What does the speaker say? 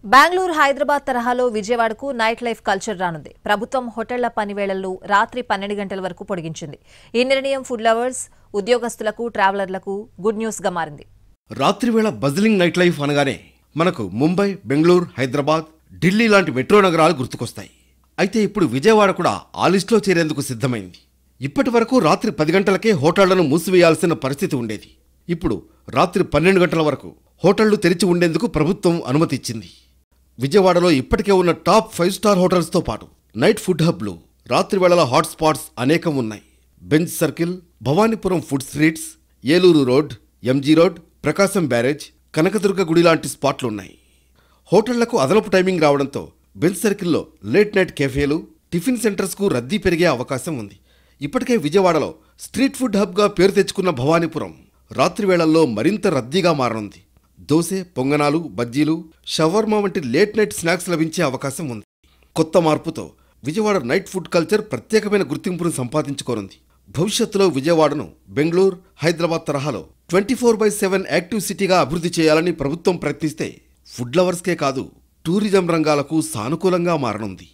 బెంగళూరు హైదరాబాద్ తరహాలో విజయవాడకు night life culture రానుంది. ప్రభుత్వం హోటళ్ల పనివేళలను రాత్రి 12 గంటల వరకు పొడిగించింది. ఈ నిర్ణయం ఫుడ్ లవర్స్, ఉద్యోగస్తులకు, ట్రావెలర్లకు గుడ్ న్యూస్ గా మారింది. రాత్రివేళ బజిలింగ్ నైట్ లైఫ్ అనగానే మనకు ముంబై, బెంగళూరు, హైదరాబాద్, ఢిల్లీ లాంటి మెట్రో నగరాలు గుర్తుకొస్తాయి. అయితే ఇప్పుడు విజయవాడ కూడా ఆ లిస్టులో చేరేందుకు సిద్ధమైంది. ఇప్పటి వరకు రాత్రి 10 గంటలకే హోటళ్లను మూసివేయాల్సిన పరిస్థితి ఉండేది. ఇప్పుడు రాత్రి 12 గంటల వరకు హోటళ్లు తెరిచి ఉండేందుకు ప్రభుత్వం అనుమతి ఇచ్చింది. విజయవాడలో ఇప్పటికే ఉన్న టాప్ 5 స్టార్ హోటల్స్తో పాటు నైట్ ఫుడ్ హబ్లు, రాత్రివేళల హాట్ స్పాట్స్ అనేకం ఉన్నాయి. Benz circle, Bhavanipuram food streets, Eluru road, MG road, Prakasam barrage, Kanakadurga గుడి లాంటి స్పాట్లున్నాయి. హోటళ్లకు అదనపు టైమింగ్ రావడంతో బెంచ్ సర్కిల్లో లేట్ నైట్ కెఫేలు, టిఫిన్ సెంటర్స్కు రద్దీ పెరిగే అవకాశం ఉంది. ఇప్పటికే విజయవాడలో స్ట్రీట్ ఫుడ్ హబ్గా పేరు తెచ్చుకున్న భవానీపురం రాత్రివేళల్లో మరింత రద్దీగా మారనుంది. దోశ, పొంగనాలు, బజ్జీలు, షవర్మా వంటి లేట్ నైట్ స్నాక్స్ లభించే అవకాశం ఉంది. కొత్త మార్పుతో విజయవాడ నైట్ ఫుడ్ కల్చర్ ప్రత్యేకమైన గుర్తింపును సంపాదించుకోనుంది. భవిష్యత్తులో విజయవాడను బెంగళూరు, హైదరాబాద్ తరహాలో 24/7 యాక్టివ్ సిటీగా అభివృద్ధి చేయాలని ప్రభుత్వం ప్రయత్నిస్తే ఫుడ్ లవర్స్కే కాదు, టూరిజం రంగాలకు సానుకూలంగా మారనుంది.